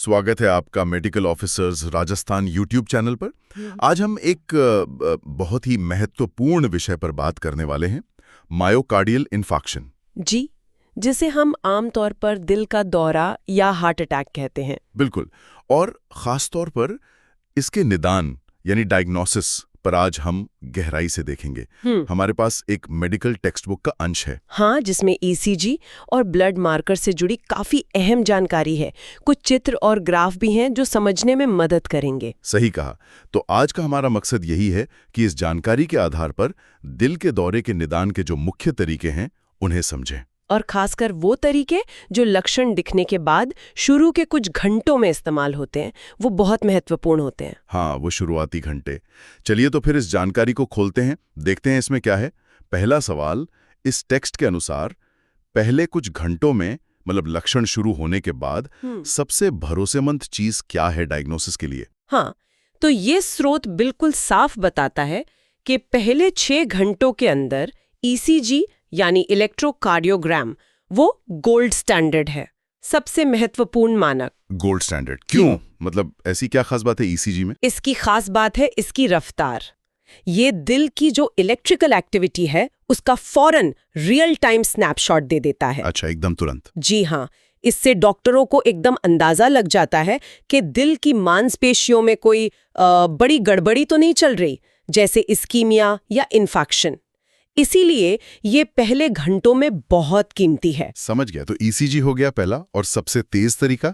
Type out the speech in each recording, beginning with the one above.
स्वागत है आपका medical officers Rajasthan YouTube channel पर। आज हम एक बहुत ही महत्वपूर्ण विषय पर बात करने वाले हैं, मायोकार्डियल इन्फार्क्शन। जी, जिसे हम आमतौर पर दिल का दौरा या हार्ट अटैक कहते हैं। बिल्कुल, और खास तौर पर इसके निदान यानी डायग्नोसिस पर आज हम गहराई से देखेंगे। हमारे पास एक मेडिकल टेक्स्ट बुक का अंश है। हाँ, जिसमें ईसीजी और ब्लड मार्कर से जुड़ी काफी अहम जानकारी है। कुछ चित्र और ग्राफ भी हैं जो समझने में मदद करेंगे। सही कहा। तो आज का हमारा मकसद यही है कि इस जानकारी के आधार पर दिल के दौरे के निदान के जो मुख्य तरीके हैं उन्हें समझें, और खासकर वो तरीके जो लक्षण दिखने के बाद शुरू के कुछ घंटों में इस्तेमाल होते हैं, वो बहुत महत्वपूर्ण होते हैं। हाँ, वो शुरुआती घंटे। चलिए तो फिर इस जानकारी को खोलते हैं, देखते हैं इसमें क्या है। पहला सवाल, इस टेक्स्ट के अनुसार पहले कुछ घंटों में मतलब लक्षण शुरू होने के बाद सबसे भरोसेमंद चीज क्या है डायग्नोसिस के लिए? हाँ, तो ये स्रोत बिल्कुल साफ बताता है कि पहले 6 घंटों के अंदर ईसीजी यानी इलेक्ट्रोकार्डियोग्राम वो गोल्ड स्टैंडर्ड है, सबसे महत्वपूर्ण मानक। गोल्ड स्टैंडर्ड क्यों? मतलब ऐसी क्या खास बात है ईसीजी में? इसकी खास बात है इसकी रफ्तार। ये दिल की जो इलेक्ट्रिकल एक्टिविटी है उसका फौरन रियल टाइम स्नैपशॉट दे देता है। अच्छा, एकदम तुरंत? जी हाँ, इससे डॉक्टरों को एकदम अंदाजा लग जाता है कि दिल की मांसपेशियों में कोई बड़ी गड़बड़ी तो नहीं चल रही, जैसे इस्कीमिया या इन्फेक्शन। इसीलिए ये पहले घंटों में बहुत कीमती है। समझ गया। तो ईसीजी हो गया पहला और सबसे तेज तरीका,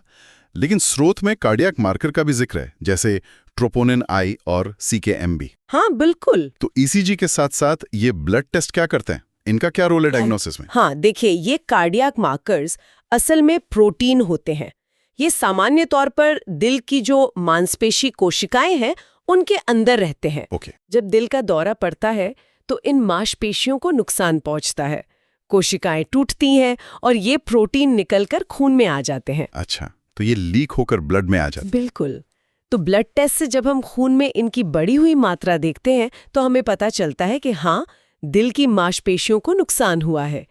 लेकिन स्रोत में कार्डियक मार्कर का भी जिक्र है, जैसे ट्रोपोनिन आई और सीकेएमबी। हाँ बिल्कुल। तो ईसीजी के साथ साथ ये ब्लड टेस्ट क्या करते हैं? इनका क्या रोल है डायग्नोसिस में? हाँ, देखिए, ये कार्डियक मार्कर्स असल में प्रोटीन होते हैं। ये सामान्य तौर पर दिल की जो मांसपेशी कोशिकाएं हैं उनके अंदर रहते हैं। जब दिल का दौरा पड़ता है तो इन मांसपेशियों को नुकसान पहुंचता है, कोशिकाएं टूटती हैं और ये प्रोटीन निकलकर खून में आ जाते हैं। अच्छा, तो ये लीक होकर ब्लड में आ जाते हैं? बिल्कुल। तो ब्लड टेस्ट से जब हम खून में इनकी बढ़ी हुई मात्रा देखते हैं तो हमें पता चलता है कि हाँ, दिल की मांसपेशियों को नुकसान हुआ है।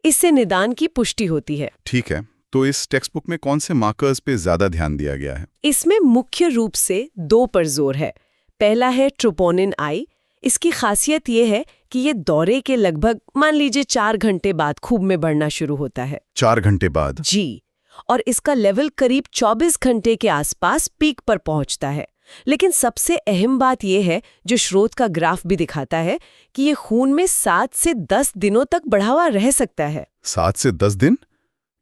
इससे निदान की पुष्टि होती है। ठीक है, तो इस टेक्स्ट बुक में कौन से मार्कर्स पे ज्यादा ध्यान दिया गया है? इसमें मुख्य रूप से 2 पर जोर है। पहला है ट्रोपोनिन आई। इसकी खासियत ये है कि ये दौरे के लगभग मान लीजिए 4 घंटे बाद खूब में बढ़ना शुरू होता है। 4 घंटे बाद? जी, और इसका लेवल करीब 24 घंटे के आसपास पीक पर पहुंचता है। लेकिन सबसे अहम बात यह है, जो स्रोत का ग्राफ भी दिखाता है, कि ये खून में 7 से 10 दिनों तक बढ़ा हुआ रह सकता है। 7 से 10 दिन?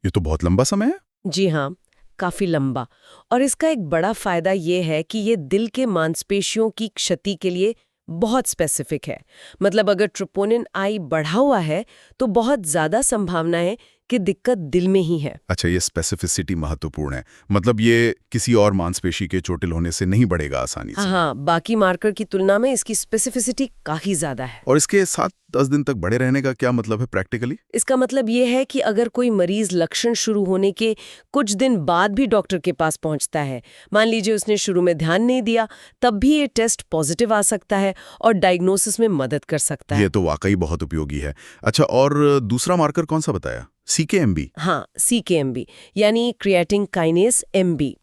ये तो बहुत लंबा समय है। जी हाँ, काफी लंबा। और इसका एक बड़ा फायदा ये है कि ये दिल के मांसपेशियों की क्षति के लिए बहुत स्पेसिफिक है। मतलब अगर ट्रोपोनिन आई बढ़ा हुआ है तो बहुत ज्यादा संभावना है कि दिक्कत दिल में ही है। अच्छा, ये स्पेसिफिसिटी महत्वपूर्ण है। मतलब ये किसी और मांसपेशी के चोटिल होने से नहीं बढ़ेगा आसानी से। हाँ, बाकी मार्कर की तुलना में इसकी स्पेसिफिसिटी काफी ज्यादा है। और इसके 7-10 दिन तक बढ़े रहने का क्या मतलब है प्रैक्टिकली? इसका मतलब ये है कि अगर कोई मरीज लक्षण शुरू होने के कुछ दिन बाद भी डॉक्टर के पास पहुंचता है, मान लीजिए उसने शुरू में ध्यान नहीं दिया, तब भी ये टेस्ट पॉजिटिव आ सकता है और डायग्नोसिस में मदद कर सकता है। ये तो वाकई बहुत उपयोगी है। अच्छा, और दूसरा मार्कर कौन सा बताया? सीकेएमबी? हाँ, सीकेएमबी यानी क्रिएटिन काइनेस एमबी।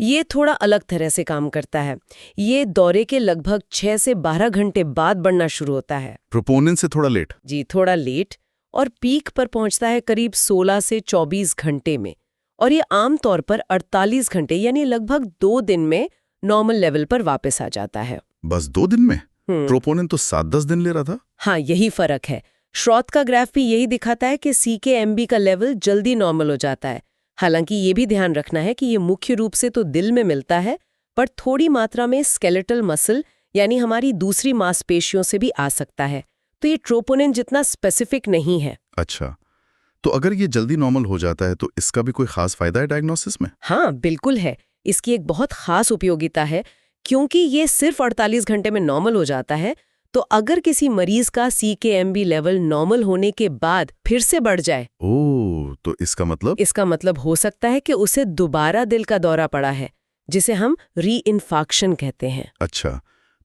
ये थोड़ा अलग तरह से काम करता है। ये दौरे के लगभग 6 से 12 घंटे बाद बढ़ना शुरू होता है। प्रोपोनिन से थोड़ा लेट? जी, थोड़ा लेट, और पीक पर पहुंचता है करीब 16 से 24 घंटे में। और ये आमतौर पर 48 घंटे यानी लगभग 2 दिन में नॉर्मल लेवल पर वापस आ जाता है। बस 2 दिन में? प्रोपोनिन तो 7-10 दिन ले रहा था। हाँ, यही फर्क है। श्रॉत का ग्राफ भी यही दिखाता है कि सीकेएमबी का लेवल जल्दी नॉर्मल हो जाता है। हालांकि ये भी ध्यान रखना है कि ये मुख्य रूप से तो दिल में मिलता है, पर थोड़ी मात्रा में स्केलेटल मसल यानी हमारी दूसरी मांसपेशियों से भी आ सकता है। तो ये ट्रोपोनिन जितना स्पेसिफिक नहीं है। अच्छा, तो अगर ये जल्दी नॉर्मल हो जाता है तो इसका भी कोई खास फायदा है डायग्नोसिस में? हाँ बिल्कुल है। इसकी एक बहुत खास उपयोगिता है। क्योंकि ये सिर्फ 48 घंटे में नॉर्मल हो जाता है, तो अगर किसी मरीज का सीकेएमबी लेवल नॉर्मल होने के बाद फिर से बढ़ जाए, ओह, तो इसका मतलब हो सकता है कि उसे दोबारा दिल का दौरा पड़ा है, जिसे हम री-इन्फार्क्शन कहते हैं। अच्छा,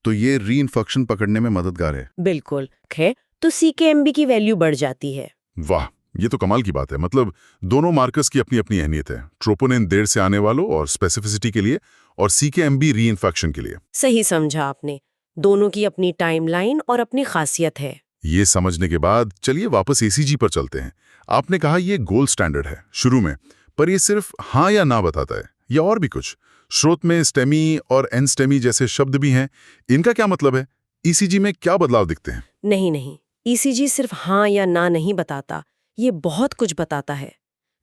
तो ये री-इन्फेक्शन पकड़ने में मददगार है। बिल्कुल है। तो सीकेएमबी की वैल्यू बढ़ जाती है। वाह, ये तो कमाल की बात है। मतलब दोनों मार्कर्स की अपनी अपनी अहमियत है, ट्रोपोनिन देर से आने वालों और स्पेसिफिसिटी के लिए, और CKMB री इन्फेक्शन के लिए। सही समझा आपने, दोनों की अपनी टाइमलाइन और अपनी खासियत है। ये समझने के बाद चलिए वापस ECG पर चलते हैं। आपने कहा ये गोल्ड स्टैंडर्ड है शुरू में, पर ये सिर्फ हाँ या ना बताता है, या और भी कुछ? स्रोत में स्टेमी और एनस्टेमी जैसे शब्द भी हैं, इनका क्या मतलब है? ECG में क्या बदलाव दिखते हैं? नहीं, ECG सिर्फ हाँ या ना नहीं बताता, ये बहुत कुछ बताता है।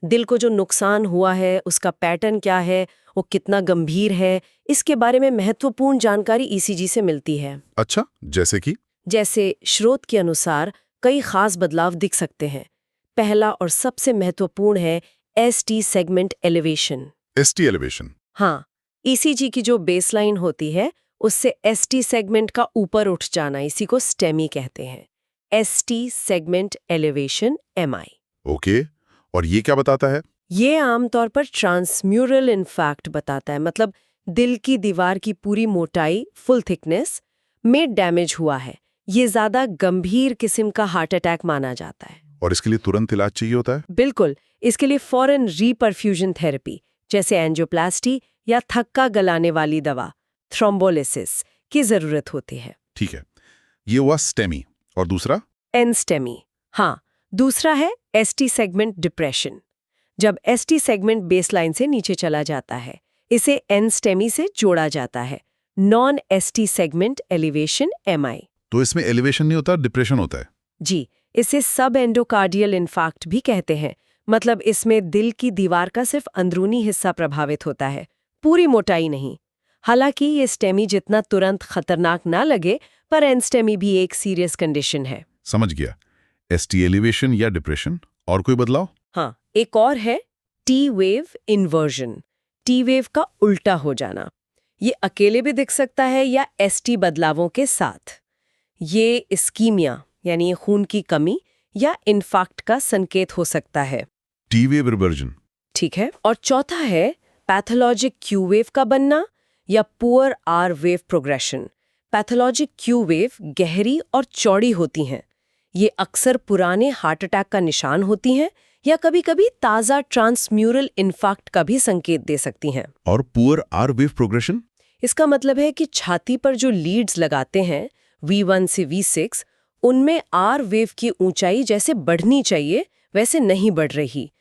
दिल को जो नुकसान हुआ है, उसका पैटर्न क्या है, वो कितना गंभीर है, इसके बारे में महत्वपूर्ण जानकारी ECG से मिलती है। अच्छा, जैसे कि? जैसे स्रोत के अनुसार कई खास बदलाव दिख सकते हैं। पहला और सबसे महत्वपूर्ण है ST segment elevation. ST elevation? हाँ, ECG की जो बेसलाइन होती है, उससे ST सेगमेंट का ऊपर उठ जाना, इसी को स्टेमी कहते हैं। ST segment elevation MI। Okay, और ये क्या बताता है? ये आमतौर पर ट्रांसम्यूरल इन्फैक्ट बताता है, मतलब दिल की दीवार की पूरी मोटाई, फुल थिकनेस में डैमेज हुआ है। ये ज्यादा गंभीर किस्म का हार्ट अटैक माना जाता है। और इसके लिए तुरंत इलाज चाहिए होता है? बिल्कुल, इसके लिए फौरन रीपरफ्यूजन थेरेपी जैसे एंजियोप्लास्टी या थक्का गलाने वाली दवा, थ्रोम्बोलिसिस की जरूरत होती है। ठीक है, ये हुआ स्टेमी। और दूसरा? एनस्टेमी। हाँ, दूसरा है ST सेगमेंट डिप्रेशन। जब ST सेगमेंट बेसलाइन से नीचे चला जाता है, इसे एनस्टेमी से जोड़ा जाता है, non ST segment elevation MI। तो इसमें एलिवेशन नहीं होता, डिप्रेशन होता है? जी, इसे सब एंडोकार्डियल इन्फार्क्ट भी कहते हैं। मतलब इसमें दिल की दीवार का सिर्फ अंदरूनी हिस्सा प्रभावित होता है, पूरी मोटाई नहीं। हालांकि ये स्टेमी जितना तुरंत खतरनाक ना लगे, पर एनस्टेमी भी एक सीरियस कंडीशन है। समझ गया। ST एलिवेशन या डिप्रेशन, और कोई बदलाव? हाँ, एक और है T-वेव इन्वर्जन, T-वेव का उल्टा हो जाना। ये अकेले भी दिख सकता है या ST बदलावों के साथ। ये इस्कीमिया यानी खून की कमी या इन्फार्क्ट का संकेत हो सकता है। T-वेव रिवर्जन। ठीक है, और चौथा है पैथोलॉजिक Q-वेव का बनना या पुअर R-वेव प्रोग्रेशन। पैथोलॉजिक Q-वेव गहरी और चौड़ी होती हैं। ये अक्सर पुराने हार्ट अटैक का निशान होती हैं या कभी-कभी ताज़ा ट्रांसम्यूरल इन्फार्क्ट का भी संकेत दे सकती हैं। और पुअर R-वेव प्रोग्रेशन? इसका मतलब है कि छाती पर जो लीड्स लगाते हैं V1 से V6, उनमें R-वेव की ऊंचाई जैसे बढ़नी चाहिए वैसे नहीं बढ़ रही।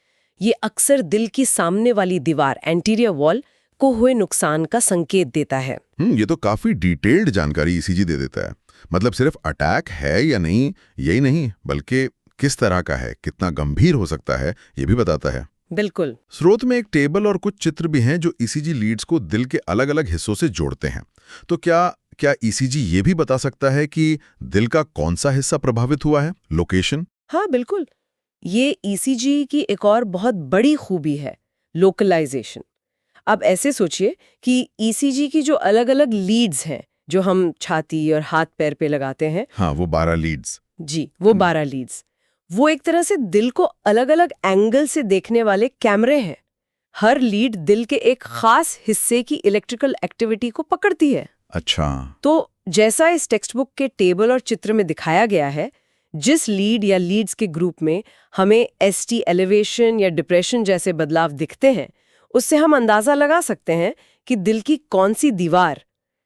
ये अक्सर दिल की सामने वाली दीवार, एंटीरियर वॉल, को हुए नुकसान का संकेत देता है। ये तो काफी डिटेल्ड जानकारी ECG दे देता है। मतलब सिर्फ अटैक है या नहीं, यही नहीं, बल्कि किस तरह का है, कितना गंभीर हो सकता है, ये भी बताता है। बिल्कुल। स्रोत में एक टेबल और कुछ चित्र भी हैं जो ECG लीड्स को दिल के अलग-अलग हिस्सों से जोड़ते हैं। तो क्या ECG ये भी बता सकता है कि दिल का कौन सा हिस्सा प्रभावित हुआ है, लोकेशन? हाँ, बिल्कुल। ये ECG की एक और बहुत बड़ी खूबी है, लोकलाइजेशन। अब ऐसे सोचिए कि ECG की जो अलग-अलग लीड्स हैं, जो हम छाती और हाथ पैर पे लगाते हैं। हाँ, वो 12 लीड्स। जी, वो 12 लीड्स। वो एक तरह से दिल को अलग-अलग एंगल से देखने वाले कैमरे हैं। हर लीड दिल के एक खास हिस्से की इलेक्ट्रिकल एक्टिविटी को पकड़ती है। अच्छा। तो जैसा इस टेक्स्ट बुक के टेबल और चित्र में दिखाया गया है, जिस लीड या लीड्स के ग्रुप में हमें ST एलिवेशन या डिप्रेशन जैसे बदलाव दिखते हैं, उससे हम अंदाजा लगा सकते हैं कि दिल की कौन सी दीवार,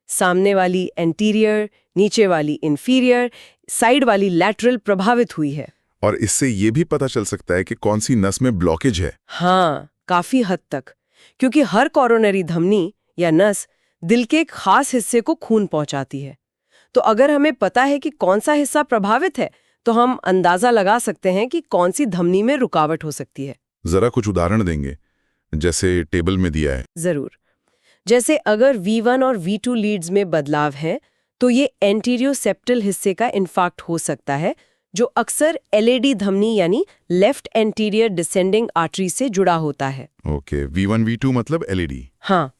सामने वाली एंटीरियर, नीचे वाली इंफीरियर, साइड वाली लैटरल प्रभावित हुई है। और इससे ये भी पता चल सकता है कि कौन सी नस में ब्लॉकेज है। हाँ, काफी हद तक, क्योंकि हर कोरोनरी धमनी या नस दिल के एक खास हिस्से को खून पहुंचाती है। तो अगर हमें पता है कि कौन सा हिस्सा प्रभावित है, तो हम अंदाजा लगा सकते हैं कि कौन सी धमनी में रुकावट हो सकती है। जरा कुछ उदाहरण देंगे, जैसे टेबल में दिया है? जरूर। जैसे अगर V1 और V2 लीड्स में बदलाव है, तो ये एंटीरियोसेप्टल हिस्से का इन्फार्क्ट हो सकता है, जो अक्सर LAD धमनी यानी लेफ्ट एंटीरियर डिसेंडिंग आर्टरी से जुड़ा होता है। ओके, V1 V2 मतलब LAD। हाँ,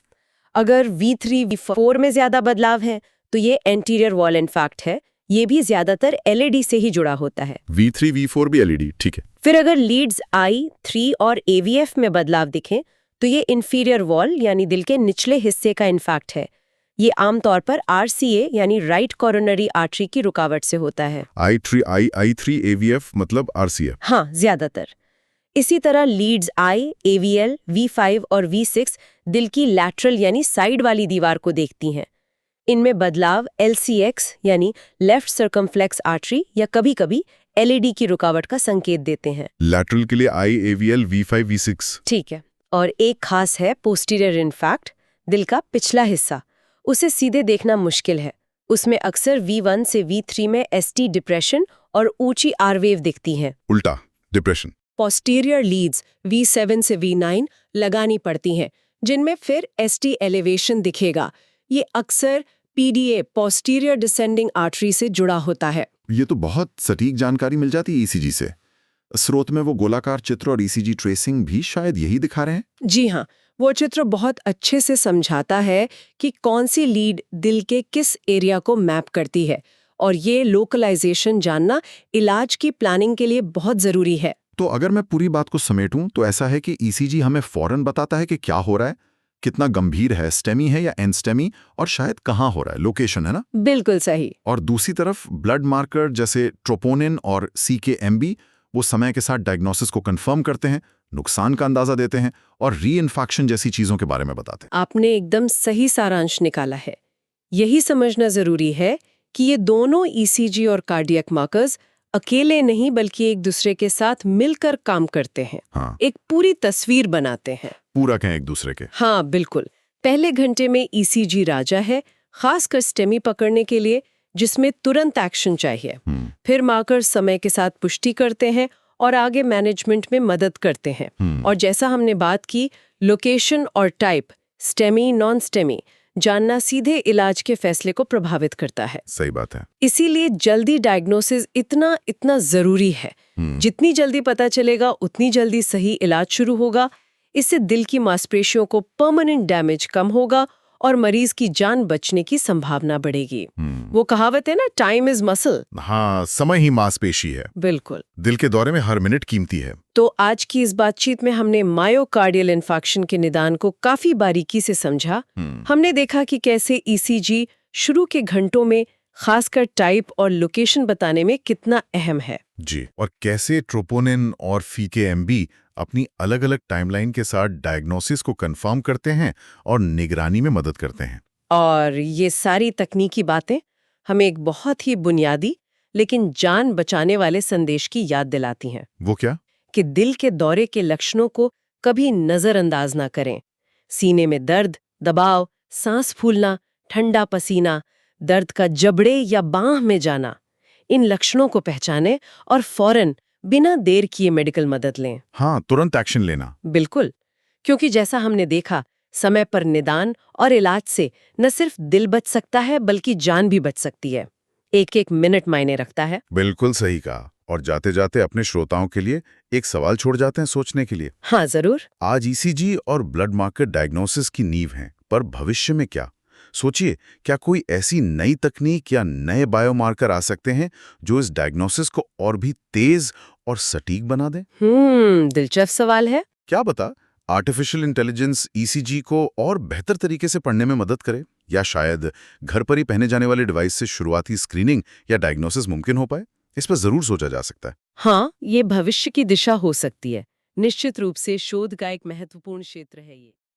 अगर V3 V4 में ज्यादा बदलाव है, तो ये एंटीरियर वॉल इन्फार्क्ट है। ये भी ज्यादातर LAD से ही जुड़ा होता है। V3 V4 भी LAD, ठीक है। फिर अगर लीड्स I, 3 और AVF में बदलाव दिखें, तो ये इंफीरियर वॉल यानी दिल के निचले हिस्से का इन्फैक्ट है। ये आमतौर पर RCA यानी राइट कोरोनरी आर्टरी की रुकावट से होता है। I3 AVF मतलब RCF। हाँ, ज्यादातर। इसी तरह लीड्स I, AVL, V5 और V6 दिल की लैटरल यानी साइड वाली दीवार को देखती हैं। इनमें बदलाव LCX यानी लेफ्ट सर्कमफ्लेक्स आर्टरी या कभी-कभी LED की रुकावट का संकेत देते हैं। लैटरल के लिए I, AVL, V5, V6। ठीक है। और एक खास है पोस्टीरियर इनफैक्ट, दिल का पिछला हिस्सा। उसे सीधे देखना मुश्किल है। उसमें अक्सर V1 से V3 में ST डिप्रेशन और ऊंची R वेव दिखती हैं। उल्टा डिप्रेशन। पोस्टीरियर लीड्स V7 से V9 लगानी पड़ती हैं, जिनमें फिर ST एलिवेशन दिखेगा। ये अक्सर PDA पोस्टीरियर डिसेंडिंग आर्टरी से जुड़ा होता है। ये तो बहुत सटीक जानकारी मिल जाती है ECG से। स्रोत में वो गोलाकार चित्र और ECG ट्रेसिंग भी शायद यही दिखा रहे हैं। जी हाँ, वो चित्र बहुत अच्छे से समझाता है कि कौन सी लीड दिल के किस एरिया को मैप करती है, और ये लोकलाइजेशन जानना इलाज की प्लानिंग के लिए बहुत जरूरी है। तो अगर मैं पूरी बात को समेटूं तो ऐसा है कि ECG हमें फौरन बताता है कि क्या हो रहा है, कितना गंभीर है, स्टेमी है या एनस्टेमी, और शायद कहाँ हो रहा है, लोकेशन है ना। बिल्कुल सही। और दूसरी तरफ ब्लड मार्कर जैसे ट्रोपोनिन और CKMB वो समय के साथ डायग्नोसिस को कंफर्म करते हैं, नुकसान का अंदाजा देते हैं और रीइन्फेक्शन जैसी चीजों के बारे में बताते हैं। आपने एकदम सही सारांश निकाला है। यही समझना जरूरी है कि ये दोनों ECG और कार्डियक मार्कर्स अकेले नहीं बल्कि एक दूसरे के साथ मिलकर काम करते हैं। हाँ। एक पूरी तस्वीर बनाते हैं। पूरा कहें एक दूसरे के। हाँ बिल्कुल। पहले घंटे में ECG राजा है, खासकर स्टेमी पकड़ने के लिए, जिसमें तुरंत एक्शन चाहिए। फिर मार्कर समय के साथ पुष्टि करते हैं और आगे मैनेजमेंट में मदद करते हैं। और जैसा हमने बात की, लोकेशन और टाइप, स्टेमी नॉन स्टेमी जानना सीधे इलाज के फैसले को प्रभावित करता है। सही बात है। इसीलिए जल्दी डायग्नोसिस इतना जरूरी है। जितनी जल्दी पता चलेगा उतनी जल्दी सही इलाज शुरू होगा। इससे दिल की मांसपेशियों को परमानेंट डैमेज कम होगा और मरीज की जान बचने की संभावना बढ़ेगी। वो कहावत है ना, टाइम इज मसल। हाँ, समय ही मांसपेशी है। बिल्कुल। दिल के दौरे में हर मिनट कीमती है। तो आज की इस बातचीत में हमने मायोकार्डियल इन्फेक्शन के निदान को काफी बारीकी से समझा। हमने देखा कि कैसे ECG शुरू के घंटों में खासकर टाइप और लोकेशन बताने में कितना अहम है जी, और कैसे ट्रोपोनिन और FKMB अपनी अलग अलग टाइमलाइन के साथ डायग्नोसिस को कंफर्म करते हैं और निगरानी में मदद करते हैं। और ये सारी तकनीकी बातें हमें एक बहुत ही बुनियादी लेकिन जान बचाने वाले संदेश की याद दिलाती हैं। वो क्या? कि दिल के दौरे के लक्षणों को कभी नजरअंदाज ना करें। सीने में दर्द, दबाव, सांस फूलना, ठंडा पसीना, दर्द का जबड़े या बांह में जाना, इन लक्षणों को पहचानें और फौरन बिना देर किए मेडिकल मदद लें। हाँ, तुरंत एक्शन लेना। बिल्कुल, क्योंकि जैसा हमने देखा, समय पर निदान और इलाज से न सिर्फ दिल बच सकता है बल्कि जान भी बच सकती है। एक एक मिनट मायने रखता है। बिल्कुल सही कहा। और जाते जाते अपने श्रोताओं के लिए एक सवाल छोड़ जाते हैं सोचने के लिए। हाँ जरूर। आज ECG और ब्लड मार्कर डायग्नोसिस की नींव हैं, पर भविष्य में क्या? सोचिए, क्या कोई ऐसी नई तकनीक या नए बायोमार्कर आ सकते हैं जो इस डायग्नोसिस को और भी तेज और सटीक बना दें? दिलचस्प सवाल है। क्या बता, आर्टिफिशियल इंटेलिजेंस ECG को और बेहतर तरीके से पढ़ने में मदद करे, या शायद घर पर ही पहने जाने वाले डिवाइस से शुरुआती स्क्रीनिंग या डायग्नोसिस मुमकिन हो पाए? इस पर जरूर सोचा जा सकता है। हाँ, ये भविष्य की दिशा हो सकती है। निश्चित रूप से शोध का एक महत्वपूर्ण क्षेत्र है ये।